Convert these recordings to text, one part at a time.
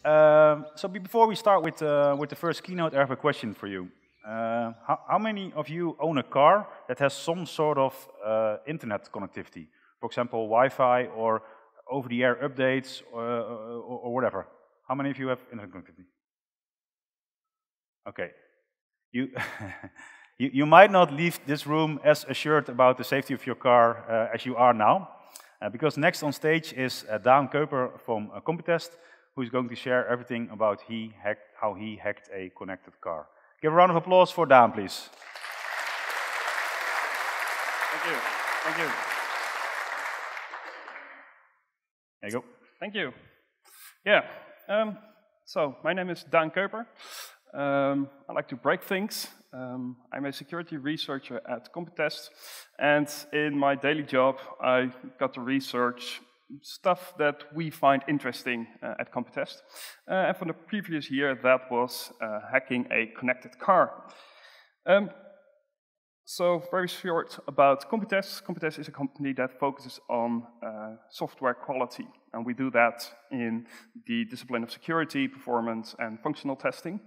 So before we start with the first keynote, I have a question for you. How many of you own a car that has some sort of internet connectivity? For example, Wi-Fi or over-the-air updates or whatever. How many of you have internet connectivity? Okay. You might not leave this room as assured about the safety of your car as you are now, because next on stage is Daan Keuper from Computest, who is going to share everything about how he hacked a connected car. Give a round of applause for Daan, please. Thank you. Thank you. There you go. Thank you. Yeah. So my name is Daan Keuper. I like to break things. I'm a security researcher at Computest, and in my daily job, I got to research stuff that we find interesting at Computest. And for the previous year, that was hacking a connected car. So very short about Computest. Computest is a company that focuses on software quality, and we do that in the discipline of security, performance, and functional testing,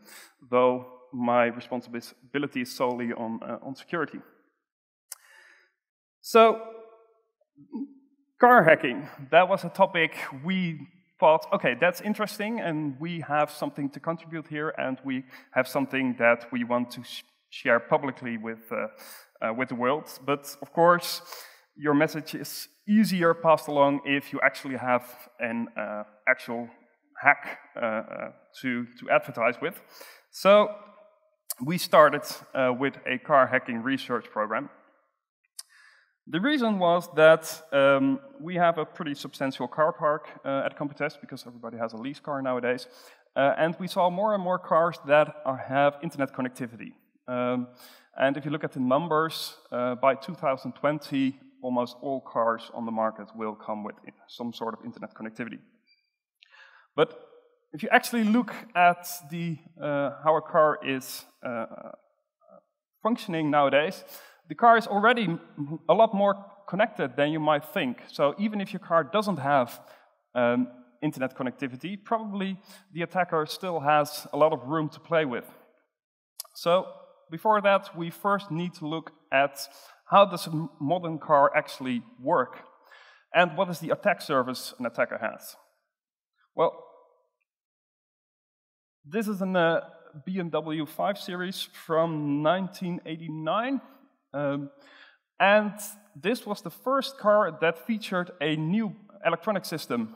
though my responsibility is solely on security. So, car hacking, that was a topic we thought, okay, that's interesting, and we have something to contribute here, and we have something that we want to share publicly with the world. But of course, your message is easier passed along if you actually have an actual hack to advertise with. So we started with a car hacking research program. The reason was that we have a pretty substantial car park at Computest, because everybody has a lease car nowadays, and we saw more and more cars that have internet connectivity. And if you look at the numbers, by 2020, almost all cars on the market will come with some sort of internet connectivity. But if you actually look at how a car is functioning nowadays, the car is already a lot more connected than you might think. So even if your car doesn't have internet connectivity, probably the attacker still has a lot of room to play with. So before that, we first need to look at how does a modern car actually work, and what is the attack surface an attacker has. Well, this is a BMW 5 Series from 1989, and this was the first car that featured a new electronic system,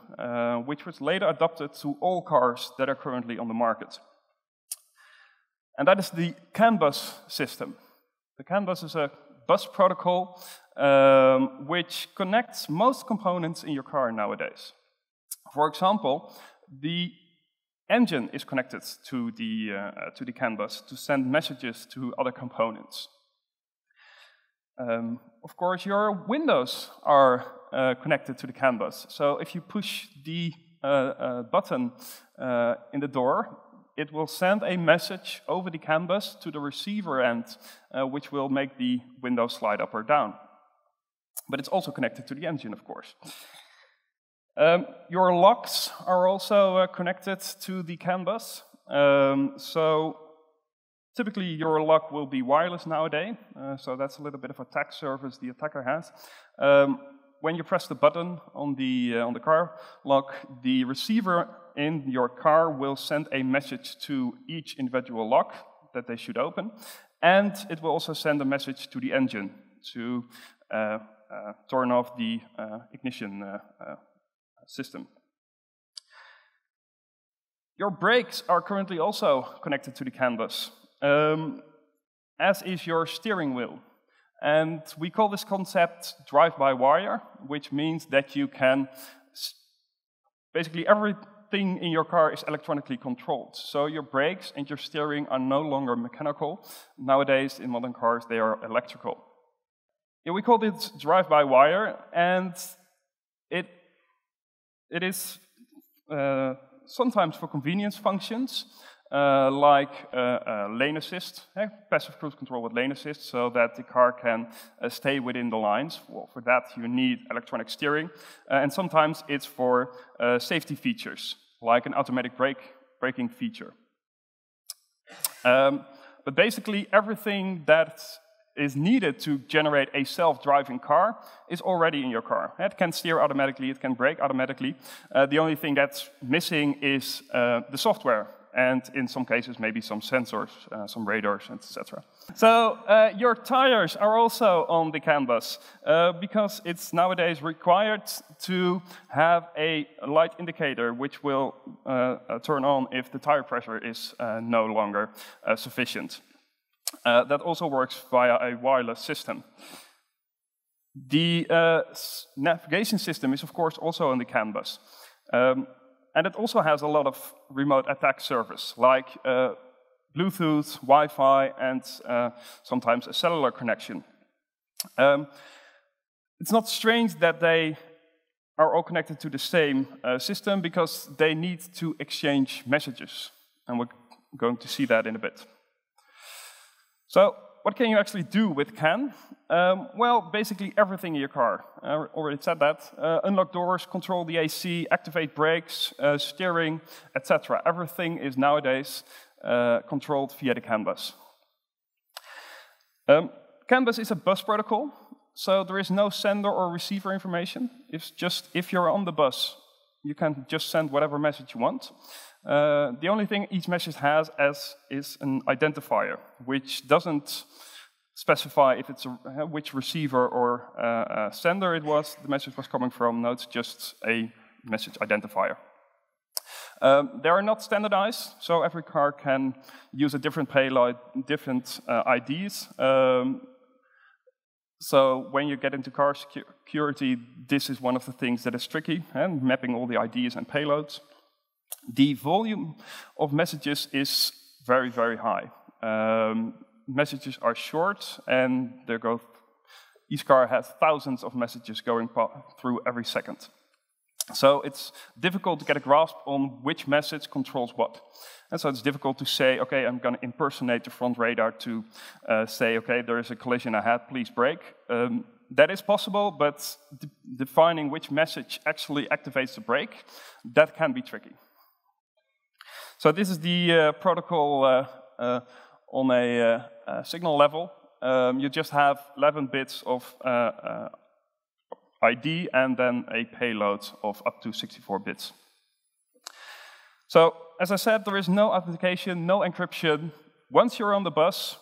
which was later adopted to all cars that are currently on the market. And that is the CAN bus system. The CAN bus is a bus protocol which connects most components in your car nowadays. For example, the engine is connected to the CAN bus to send messages to other components. Of course, your windows are connected to the CAN bus. So if you push the button in the door, it will send a message over the CAN bus to the receiver end, which will make the window slide up or down. But it's also connected to the engine, of course. Your locks are also connected to the CAN bus. So typically your lock will be wireless nowadays, so that's a little bit of attack surface the attacker has. When you press the button on the car lock, the receiver in your car will send a message to each individual lock that they should open, and it will also send a message to the engine to turn off the ignition system. Your brakes are currently also connected to the CAN bus, as is your steering wheel. And we call this concept drive-by-wire, which means that you can basically everything in your car is electronically controlled. So your brakes and your steering are no longer mechanical. Nowadays, in modern cars, they are electrical. Yeah, we call it drive-by-wire, and it is sometimes for convenience functions, like lane assist, passive cruise control with lane assist, so that the car can stay within the lines. Well, for that you need electronic steering, and sometimes it's for safety features. like an automatic braking feature. But basically, everything that is needed to generate a self-driving car is already in your car. It can steer automatically, it can brake automatically. The only thing that's missing is the software, and in some cases maybe some sensors, some radars, etc. So your tires are also on the CAN bus, because it's nowadays required to have a light indicator which will turn on if the tire pressure is no longer sufficient. That also works via a wireless system. The navigation system is, of course, also on the CAN bus. And it also has a lot of remote attack service, like Bluetooth, Wi-Fi, and sometimes a cellular connection. It's not strange that they are all connected to the same system, because they need to exchange messages. And we're going to see that in a bit. So, what can you actually do with CAN? Well, basically everything in your car. I already said that. Unlock doors, control the AC, activate brakes, steering, etc. Everything is nowadays controlled via the CAN bus. CAN bus is a bus protocol, so there is no sender or receiver information. It's just if you're on the bus, you can just send whatever message you want. The only thing each message has is an identifier, which doesn't specify if it's which receiver or sender the message was coming from. No, it's just a message identifier. They are not standardized, so every car can use a different payload, different IDs. So when you get into car security, this is one of the things that is tricky, and mapping all the IDs and payloads. The volume of messages is very, very high. Messages are short, and each car has thousands of messages going through every second. So it's difficult to get a grasp on which message controls what. And so it's difficult to say, okay, I'm going to impersonate the front radar to say, okay, there is a collision ahead, please brake. That is possible, but defining which message actually activates the brake, that can be tricky. So this is the protocol on a signal level. You just have 11 bits of ID and then a payload of up to 64 bits. So, as I said, there is no authentication, no encryption. Once you're on the bus,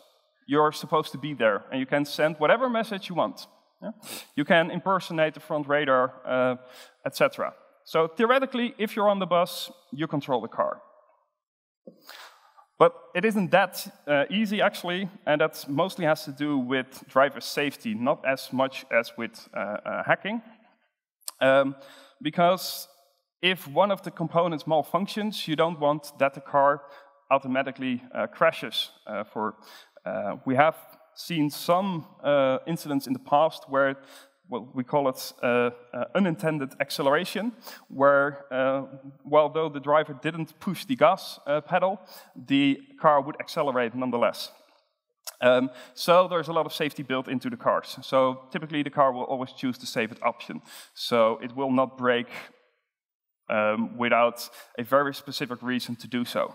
you're supposed to be there, and you can send whatever message you want. Yeah? You can impersonate the front radar, etc. So theoretically, if you're on the bus, you control the car. But it isn't that easy, actually, and that mostly has to do with driver safety, not as much as with hacking. Because if one of the components malfunctions, you don't want that the car automatically crashes. We have seen some incidents in the past where, well, we call it unintended acceleration, where, although the driver didn't push the gas pedal, the car would accelerate nonetheless. So there's a lot of safety built into the cars. So typically the car will always choose the safest option. So it will not brake without a very specific reason to do so.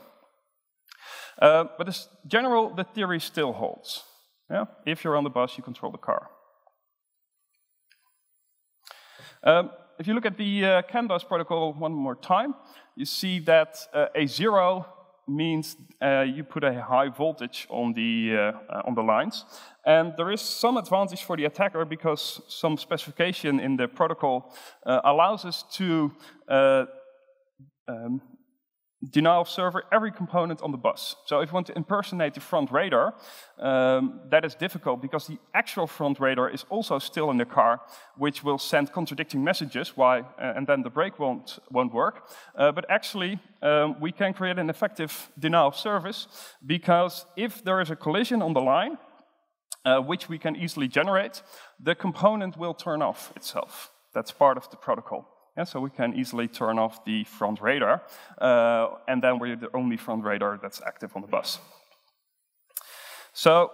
But in general, the theory still holds. Yeah? If you're on the bus, you control the car. If you look at the CAN bus protocol one more time, you see that a 0 means you put a high voltage on the lines. And there is some advantage for the attacker because some specification in the protocol allows us to denial of server every component on the bus. So if you want to impersonate the front radar, that is difficult because the actual front radar is also still in the car, which will send contradicting messages, and then the brake won't work. But actually, we can create an effective denial of service because if there is a collision on the line, which we can easily generate, the component will turn off itself. That's part of the protocol. Yeah, so we can easily turn off the front radar, and then we're the only front radar that's active on the bus. So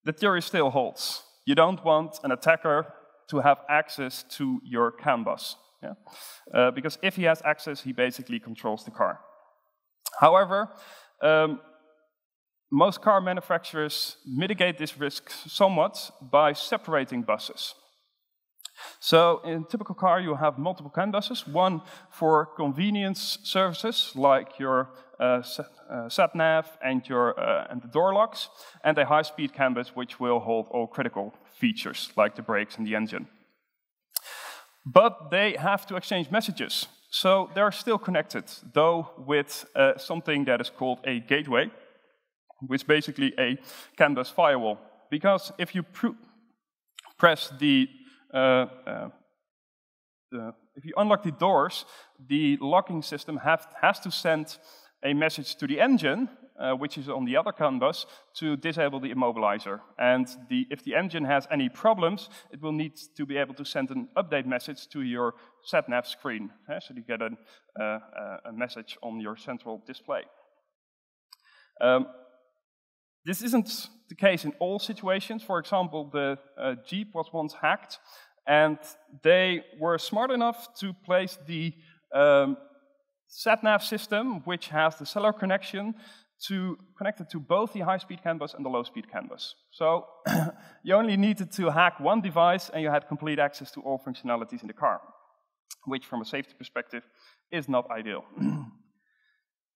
the theory still holds. You don't want an attacker to have access to your CAN bus. Yeah? Because if he has access, he basically controls the car. However, most car manufacturers mitigate this risk somewhat by separating buses. So in a typical car, you have multiple CAN buses, one for convenience services, like your sat-nav and the door locks, and a high-speed CAN bus, which will hold all critical features, like the brakes and the engine. But they have to exchange messages, so they're still connected, though with something that is called a gateway, which is basically a CAN bus firewall. Because if you press if you unlock the doors, the locking system has to send a message to the engine, which is on the other CAN bus, to disable the immobilizer. And if the engine has any problems, it will need to be able to send an update message to your sat-nav screen, so you get a message on your central display. This isn't the case in all situations. For example, the Jeep was once hacked, and they were smart enough to place the sat-nav system, which has the cellular connection, connected to both the high-speed CAN bus and the low-speed CAN bus. So you only needed to hack one device, and you had complete access to all functionalities in the car, which from a safety perspective is not ideal.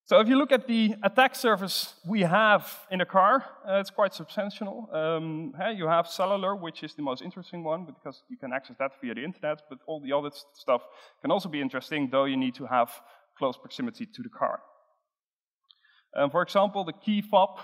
So if you look at the attack surface we have in a car, it's quite substantial. You have cellular, which is the most interesting one, because you can access that via the internet, but all the other stuff can also be interesting, though you need to have close proximity to the car. For example, the key fob,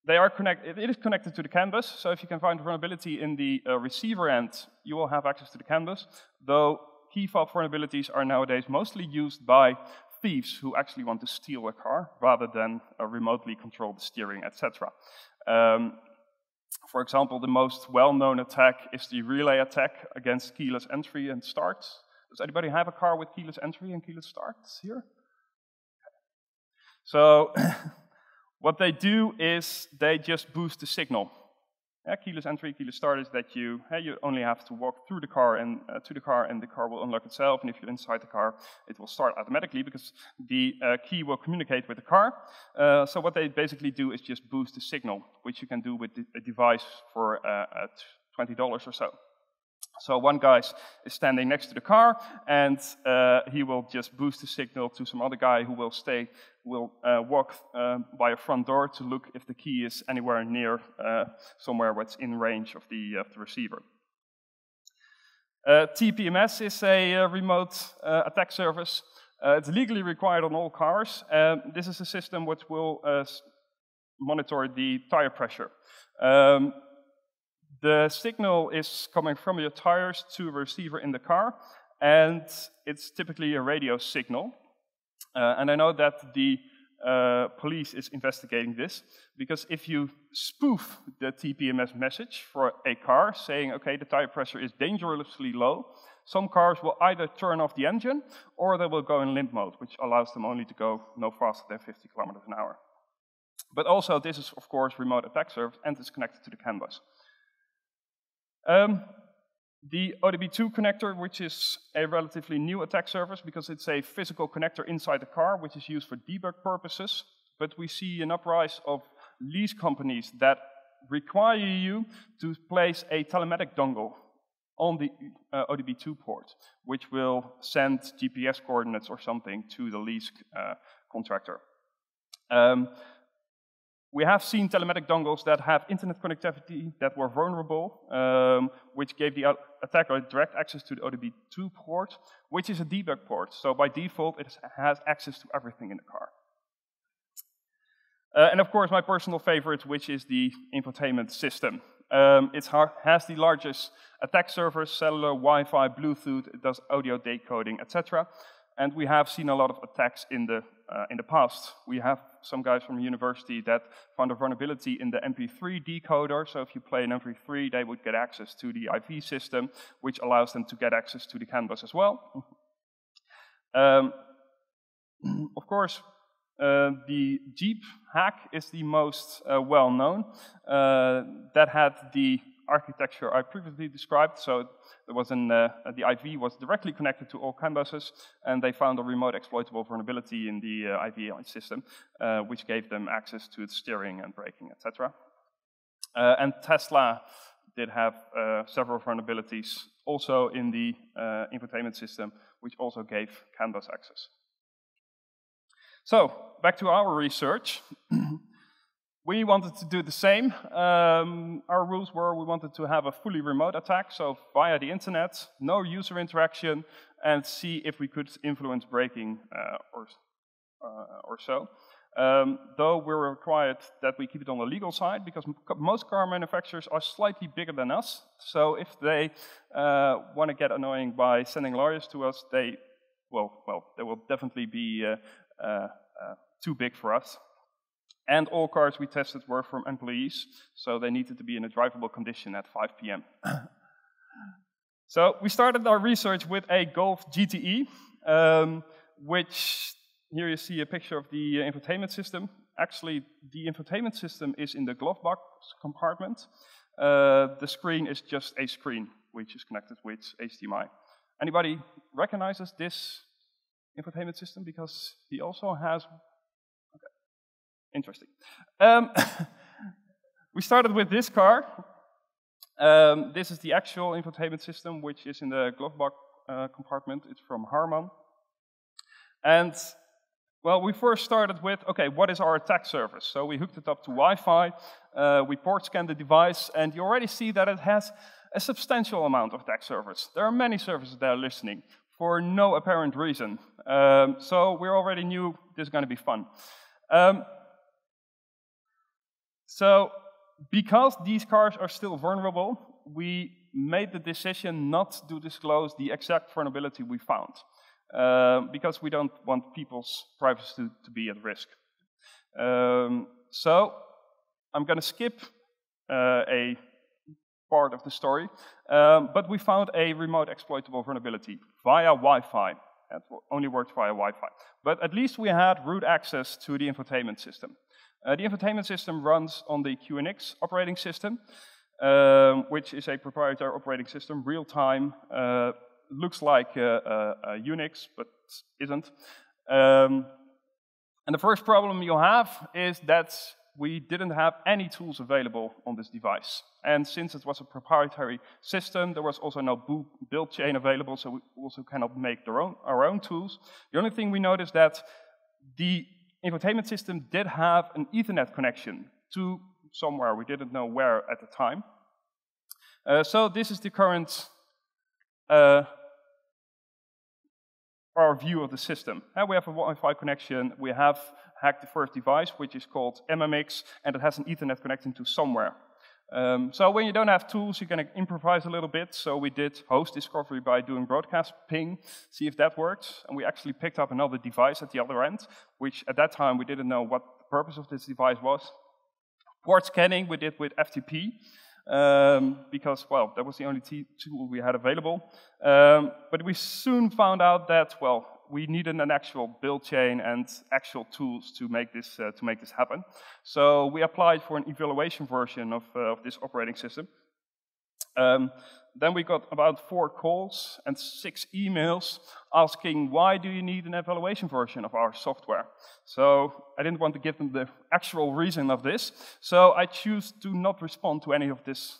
it is connected to the CAN bus, so if you can find vulnerability in the receiver end, you will have access to the CAN bus, though key fob vulnerabilities are nowadays mostly used by thieves who actually want to steal a car rather than remotely control the steering, etc. For example, the most well-known attack is the relay attack against keyless entry and start. Does anybody have a car with keyless entry and keyless start here? So what they do is they just boost the signal. Keyless entry, keyless start is that you only have to walk through the car and to the car, and the car will unlock itself. And if you're inside the car, it will start automatically because the key will communicate with the car. So what they basically do is just boost the signal, which you can do with a device for $20 or so. So one guy is standing next to the car, and he will just boost the signal to some other guy who will walk by a front door to look if the key is anywhere near somewhere where it's in range of the receiver. TPMS is a remote attack service. It's legally required on all cars. This is a system which will monitor the tire pressure. The signal is coming from your tires to a receiver in the car, and it's typically a radio signal. And I know that the police is investigating this, because if you spoof the TPMS message for a car saying, okay, the tire pressure is dangerously low, some cars will either turn off the engine or they will go in limp mode, which allows them only to go no faster than 50 kilometers an hour. But also, this is, of course, remote attack service, and it's connected to the CAN bus. The ODB2 connector, which is a relatively new attack surface because it's a physical connector inside the car, which is used for debug purposes. But we see an uprise of lease companies that require you to place a telematic dongle on the ODB2 port, which will send GPS coordinates or something to the lease contractor. We have seen telematic dongles that have internet connectivity that were vulnerable, which gave the attacker direct access to the ODB2 port, which is a debug port. So by default, it has access to everything in the car. And of course, my personal favorite, which is the infotainment system. It has the largest attack surface, cellular, Wi-Fi, Bluetooth, it does audio decoding, etc. And we have seen a lot of attacks in the past. We have some guys from a university that found a vulnerability in the MP3 decoder. So if you play an MP3, they would get access to the IV system, which allows them to get access to the CAN bus as well. Of course, the Jeep hack is the most well-known. That had the architecture I previously described. So there was the IV was directly connected to all CAN buses, and they found a remote exploitable vulnerability in the IV system, which gave them access to its steering and braking, etc. And Tesla did have several vulnerabilities also in the infotainment system, which also gave CAN bus access. So, back to our research. We wanted to do the same. Our rules were we wanted to have a fully remote attack, so via the internet, no user interaction, and see if we could influence braking or so. Though we're required that we keep it on the legal side, because most car manufacturers are slightly bigger than us. So if they want to get annoying by sending lawyers to us, they will definitely be too big for us. And all cars we tested were from employees, so they needed to be in a drivable condition at 5 p.m. So we started our research with a Golf GTE, which here you see a picture of the infotainment system. Actually, the infotainment system is in the glove box compartment. The screen is just a screen, which is connected with HDMI. Anybody recognizes this infotainment system? Because he also has... Okay, interesting. We started with this car. This is the actual infotainment system, which is in the glove box compartment. It's from Harman. And well, we first started with, okay, what is our attack surface? So we hooked it up to Wi-Fi, we port scanned the device, and you already see that it has a substantial amount of attack surface. There are many services that are listening for no apparent reason. So we already knew this is going to be fun. So because these cars are still vulnerable, we made the decision not to disclose the exact vulnerability we found. Because we don't want people's privacy to be at risk. So I'm going to skip a part of the story, but we found a remote exploitable vulnerability via Wi-Fi. It only worked via Wi-Fi. But at least we had root access to the infotainment system. The infotainment system runs on the QNX operating system, which is a proprietary operating system, real-time, looks like Unix, but isn't. And the first problem you have is that we didn't have any tools available on this device. And since it was a proprietary system, there was also no build chain available, so we also cannot make our own tools. The only thing we noticed that the infotainment system did have an Ethernet connection to somewhere. We didn't know where at the time. So this is the current our view of the system. We have a Wi-Fi connection, we have hacked the first device, which is called MMX, and it has an Ethernet connection to somewhere. So when you don't have tools, you're going to improvise a little bit. So we did host discovery by doing broadcast ping, see if that works, and we actually picked up another device at the other end, which at that time we didn't know what the purpose of this device was. Port scanning we did with FTP, because, well, that was the only tool we had available. But we soon found out that, well, we needed an actual build chain and actual tools to make this happen. So we applied for an evaluation version of this operating system. Then we got about 4 calls and 6 emails asking, why do you need an evaluation version of our software? So I didn't want to give them the actual reason of this, so I choose to not respond to any of this.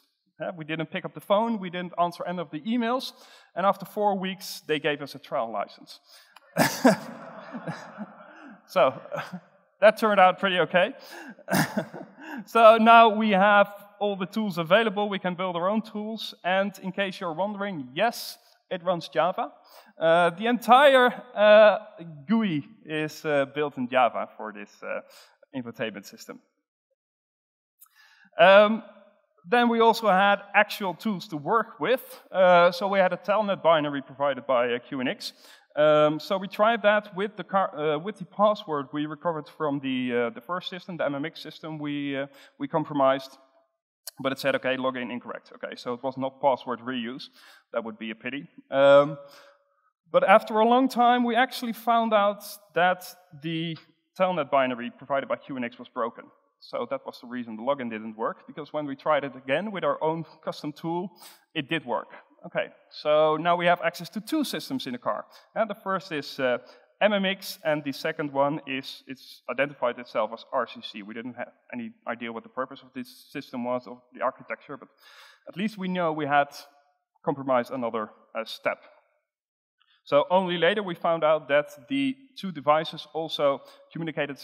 We didn't pick up the phone, we didn't answer any of the emails, and after 4 weeks, they gave us a trial license. So that turned out pretty okay. So now we have all the tools available, we can build our own tools, and in case you're wondering, yes, it runs Java. The entire GUI is built in Java for this infotainment system. Then we also had actual tools to work with. So we had a telnet binary provided by QNX. So we tried that with the password we recovered from the first system, the MMX system we compromised. But it said, okay, login incorrect. Okay, so it was not password reuse. That would be a pity. But after a long time, we actually found out that the telnet binary provided by QNX was broken. So that was the reason the login didn't work, because when we tried it again with our own custom tool, it did work. Okay, so now we have access to two systems in the car. And the first is MMX, and the second one is, it's identified itself as RCC. We didn't have any idea what the purpose of this system was, of the architecture, but at least we know we had compromised another step. So only later we found out that the two devices also communicated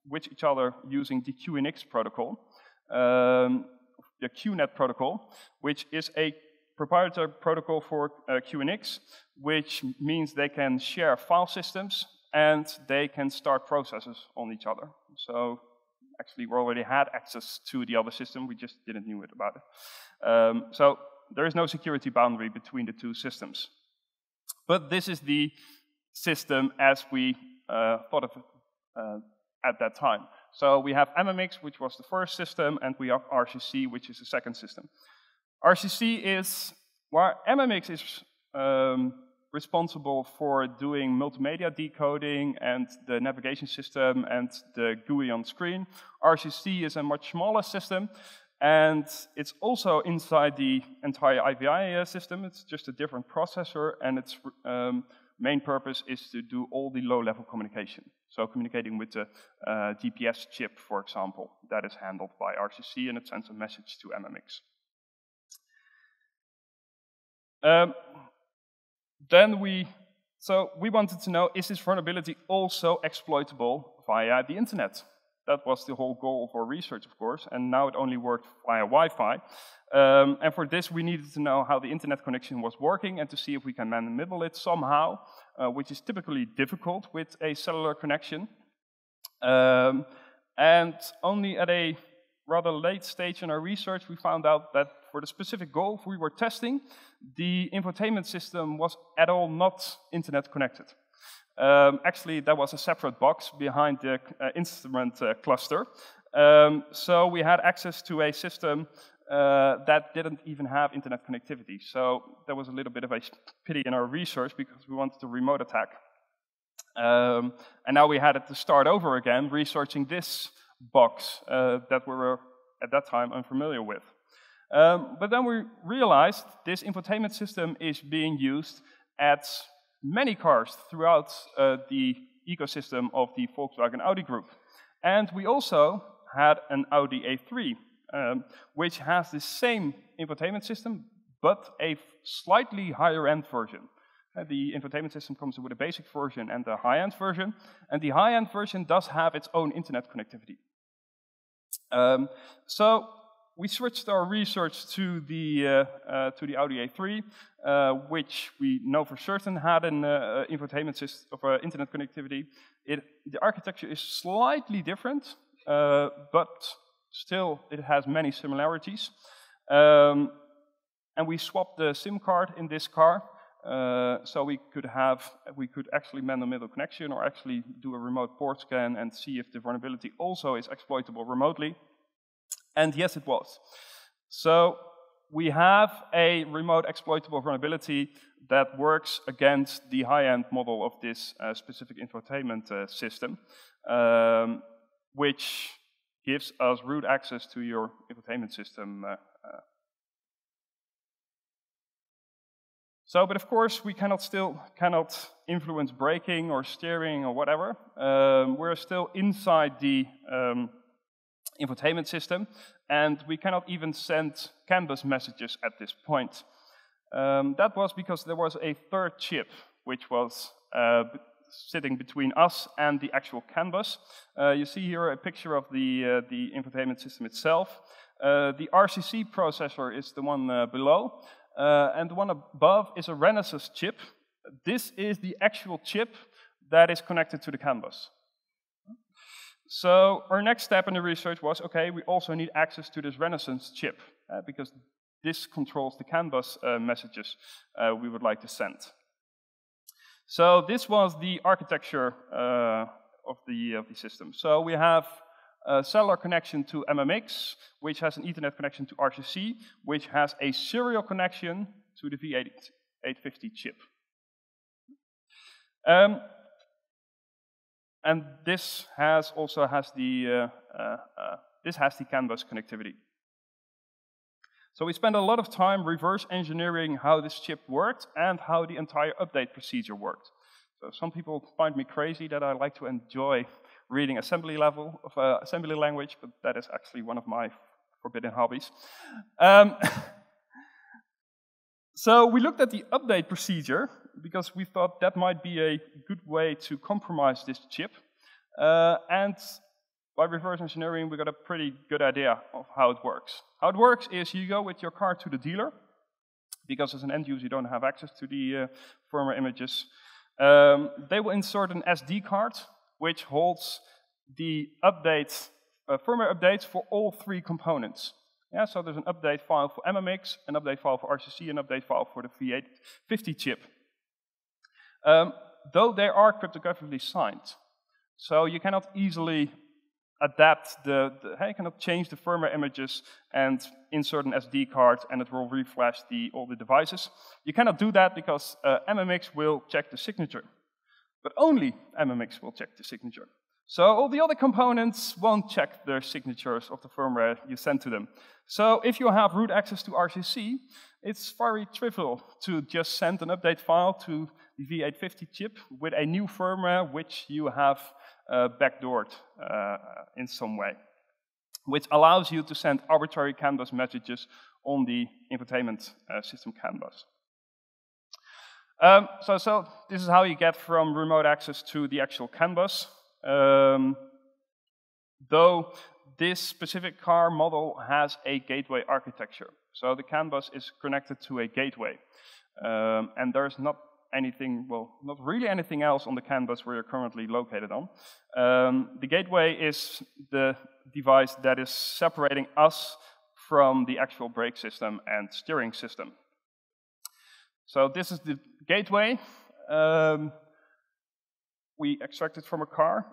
with each other using the QNX protocol, the QNet protocol, which is a proprietary protocol for QNX, which means they can share file systems and they can start processes on each other. So actually we already had access to the other system, we just didn't know about it. So there is no security boundary between the two systems. But this is the system as we thought of it at that time. So we have MMX, which was the first system, and we have RCC, which is the second system. RCC is, well, MMX is responsible for doing multimedia decoding and the navigation system and the GUI on screen. RCC is a much smaller system, and it's also inside the entire IVI system. It's just a different processor, and its main purpose is to do all the low-level communication. So communicating with the GPS chip, for example, that is handled by RCC, and it sends a message to MMX. Then we wanted to know, is this vulnerability also exploitable via the internet? That was the whole goal of our research, of course, and now it only worked via Wi-Fi. And for this, we needed to know how the internet connection was working and to see if we can man-in-the-middle it somehow, which is typically difficult with a cellular connection. And only at a rather late stage in our research, we found out that for the specific goal we were testing, the infotainment system was at all not internet connected. Actually, that was a separate box behind the instrument cluster. So we had access to a system that didn't even have internet connectivity. So there was a little bit of a pity in our research because we wanted to remote attack. And now we had to start over again, researching this box that we were at that time unfamiliar with. But then we realized this infotainment system is being used at many cars throughout the ecosystem of the Volkswagen Audi group. And we also had an Audi A3, which has the same infotainment system, but a slightly higher-end version. The infotainment system comes with a basic version and a high-end version, and the high-end version does have its own internet connectivity. So we switched our research to the Audi A3, which we know for certain had an infotainment system of internet connectivity. The architecture is slightly different, but still it has many similarities. And we swapped the SIM card in this car, so we could actually man-in-the-middle connection or actually do a remote port scan and see if the vulnerability also is exploitable remotely. And yes, it was. So we have a remote exploitable vulnerability that works against the high-end model of this specific infotainment system, which gives us root access to your infotainment system. But of course, we cannot influence braking or steering or whatever. We're still inside the infotainment system, and we cannot even send CAN bus messages at this point. That was because there was a third chip, which was sitting between us and the actual CAN bus. You see here a picture of the infotainment system itself. The RCC processor is the one below, and the one above is a Renesas chip. This is the actual chip that is connected to the CAN bus. So our next step in the research was, okay, we also need access to this Renesas chip, because this controls the CAN bus messages we would like to send. So this was the architecture of the system. So we have a cellular connection to MMX, which has an Ethernet connection to RCC, which has a serial connection to the V850 chip. And this also has the this has the CAN bus connectivity. So we spent a lot of time reverse engineering how this chip worked and how the entire update procedure worked. So some people find me crazy that I like to enjoy reading assembly language, but that is actually one of my forbidden hobbies. So we looked at the update procedure because we thought that might be a good way to compromise this chip. And by reverse engineering, we got a pretty good idea of how it works. How it works is you go with your car to the dealer, because as an end user you don't have access to the firmware images. They will insert an SD card, which holds the firmware updates for all 3 components. Yeah, so there's an update file for MMX, an update file for RCC, an update file for the V850 chip. Though they are cryptographically signed, so you cannot easily adapt you cannot change the firmware images and insert an SD card and it will reflash all the devices. You cannot do that because MMX will check the signature, but only MMX will check the signature. So all the other components won't check their signatures of the firmware you send to them. So if you have root access to RCC, it's very trivial to just send an update file to the V850 chip with a new firmware which you have backdoored in some way, which allows you to send arbitrary CAN bus messages on the infotainment system CAN bus. So this is how you get from remote access to the actual CAN bus. Though this specific car model has a gateway architecture. So the CAN bus is connected to a gateway. And there's not really anything else on the CAN bus where you're currently located on. The gateway is the device that is separating us from the actual brake system and steering system. So this is the gateway. We extracted from a car.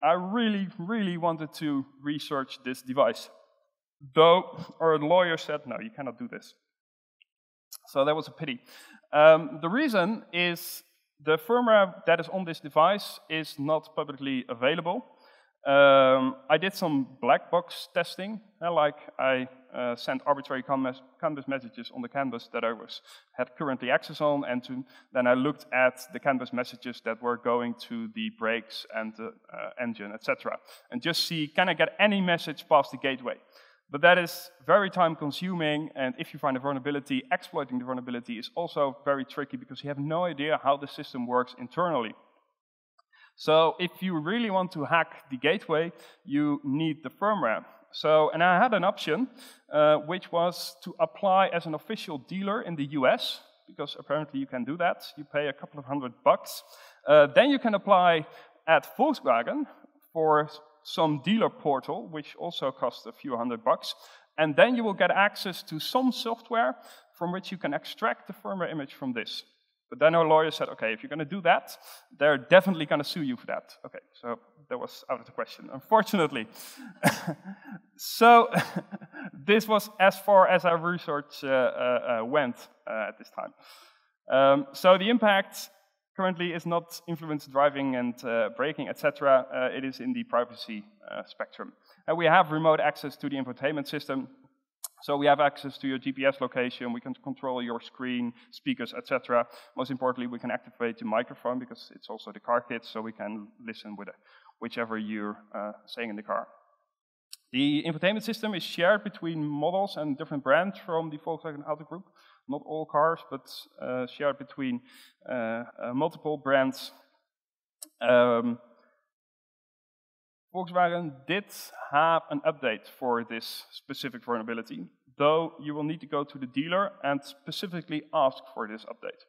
I really wanted to research this device, though our lawyer said, no, you cannot do this. So that was a pity. The reason is the firmware that is on this device is not publicly available. I did some black box testing, like I sent arbitrary CAN bus messages on the CAN bus that I had currently access on, and then I looked at the CAN bus messages that were going to the brakes and the engine, etc. And just see, can I get any message past the gateway? But that is very time consuming, and if you find a vulnerability, exploiting the vulnerability is also very tricky because you have no idea how the system works internally. So if you really want to hack the gateway, you need the firmware. So, and I had an option, which was to apply as an official dealer in the US, because apparently you can do that. You pay a couple of $100. Then you can apply at Volkswagen for some dealer portal, which also costs a few $100. And then you will get access to some software from which you can extract the firmware image from this. But then our lawyer said, okay, if you're going to do that, they're definitely going to sue you for that. Okay, so that was out of the question, unfortunately. So this was as far as our research went at this time. So the impact currently is not influenced driving and braking, etc. It is in the privacy spectrum. We have remote access to the infotainment system. So we have access to your GPS location, we can control your screen, speakers, etc. Most importantly, we can activate the microphone because it's also the car kit, so we can listen with whichever you're saying in the car. The infotainment system is shared between models and different brands from the Volkswagen Auto Group. Not all cars, but shared between multiple brands. Volkswagen did have an update for this specific vulnerability, though you will need to go to the dealer and specifically ask for this update.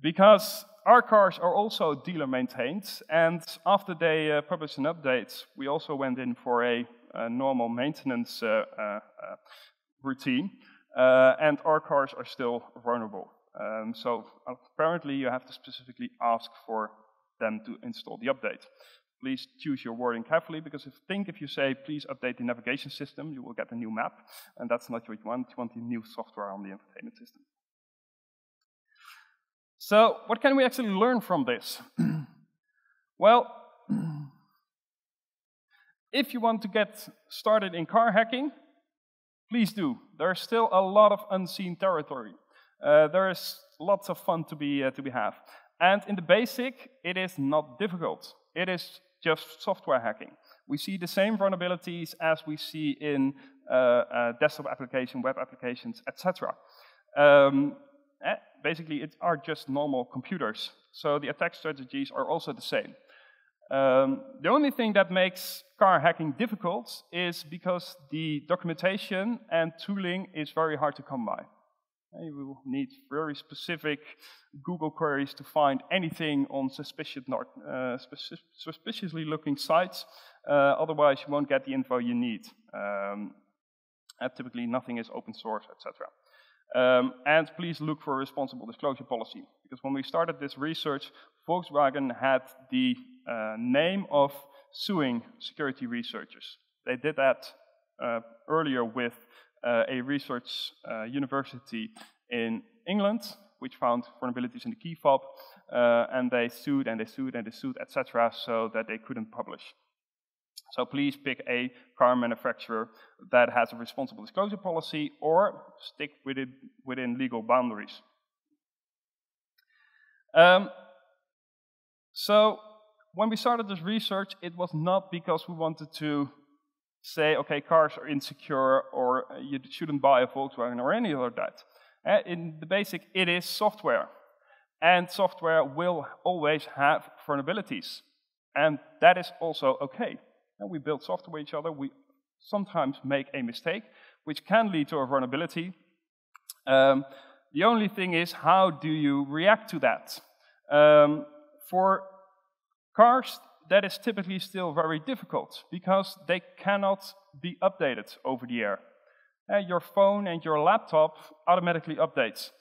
Because our cars are also dealer maintained, and after they published an update, we also went in for a normal maintenance routine, and our cars are still vulnerable. So apparently you have to specifically ask for them to install the update. Please choose your wording carefully, because if you say, please update the navigation system, you will get a new map, and that's not what you want. You want the new software on the infotainment system. So what can we actually learn from this? Well, if you want to get started in car hacking, please do. There's still a lot of unseen territory. There is lots of fun to be had. And in the basic, it is not difficult. It is just software hacking. We see the same vulnerabilities as we see in desktop applications, web applications, etc. Basically, it are just normal computers. So the attack strategies are also the same. The only thing that makes car hacking difficult is because the documentation and tooling is very hard to come by. You will need very specific Google queries to find anything on suspiciously looking sites. Otherwise, you won't get the info you need. Typically, nothing is open source, etc. And please look for a responsible disclosure policy. Because when we started this research, Volkswagen had the name of suing security researchers. They did that earlier with a research university in England, which found vulnerabilities in the key fob, and they sued and they sued and they sued, etc., so that they couldn't publish. So please pick a car manufacturer that has a responsible disclosure policy, or stick with it within legal boundaries. So when we started this research, it was not because we wanted to say, okay, cars are insecure, or you shouldn't buy a Volkswagen, or any other that. In the basic, it is software. And software will always have vulnerabilities. And that is also okay. And we build software with each other. We sometimes make a mistake, which can lead to a vulnerability. The only thing is, how do you react to that? For cars, that is typically still very difficult, because they cannot be updated over the air. Your phone and your laptop automatically updates.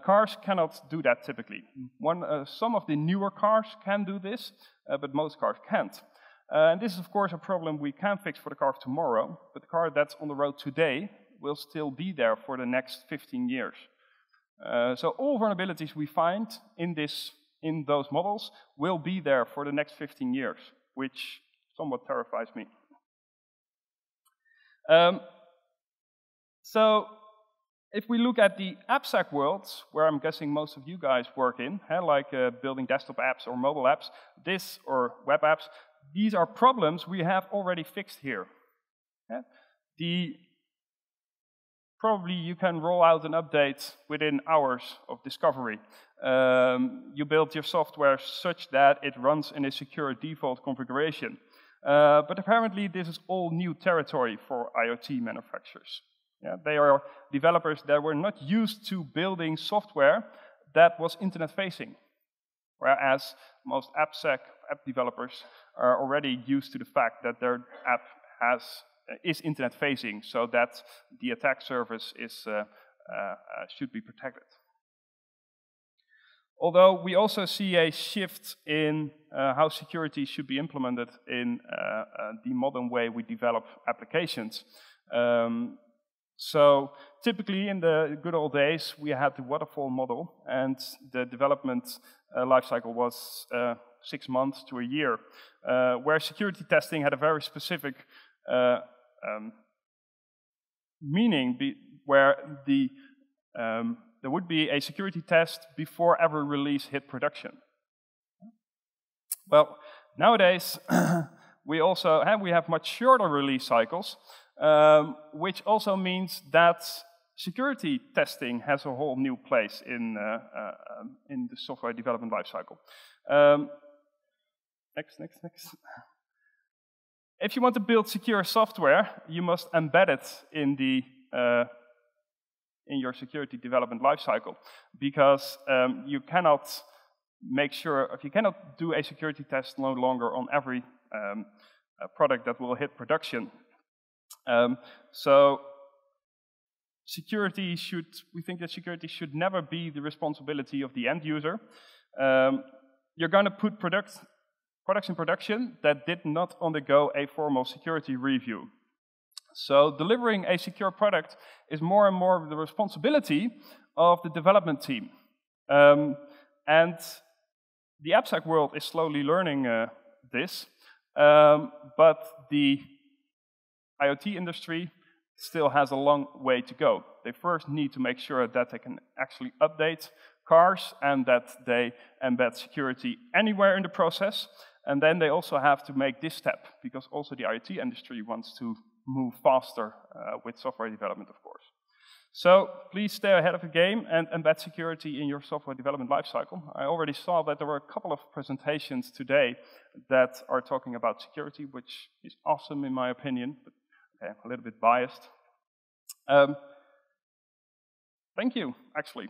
Cars cannot do that typically. Some of the newer cars can do this, but most cars can't. And this is, of course, a problem we can fix for the car of tomorrow, but the car that's on the road today will still be there for the next 15 years. So all vulnerabilities we find in those models will be there for the next 15 years, which somewhat terrifies me. So if we look at the AppSec world, where I'm guessing most of you guys work in, like building desktop apps or mobile apps, or web apps, these are problems we have already fixed here. Probably you can roll out an update within hours of discovery. You build your software such that it runs in a secure default configuration. But apparently this is all new territory for IoT manufacturers. They are developers that were not used to building software that was internet-facing, whereas most AppSec app developers are already used to the fact that their app is internet-facing, so that the attack surface should be protected. Although we also see a shift in how security should be implemented in the modern way we develop applications. So typically in the good old days, we had the waterfall model, and the development lifecycle was 6 months to a year, where security testing had a very specific meaning, where there would be a security test before every release hit production. Well, nowadays we have much shorter release cycles, which also means that security testing has a whole new place in the software development lifecycle. Next. If you want to build secure software, you must embed it in your security development lifecycle, because you cannot do a security test no longer on every product that will hit production. So we think that security should never be the responsibility of the end user. You're going to put products in production that did not undergo a formal security review. So delivering a secure product is more and more the responsibility of the development team. And the AppSec world is slowly learning this. But the IoT industry still has a long way to go. They first need to make sure that they can actually update cars and that they embed security anywhere in the process. And then they also have to make this step, because also the IoT industry wants to move faster with software development, of course. So please stay ahead of the game and embed security in your software development lifecycle. I already saw that there were a couple of presentations today that are talking about security, which is awesome in my opinion, but okay, I'm a little bit biased. Thank you, actually.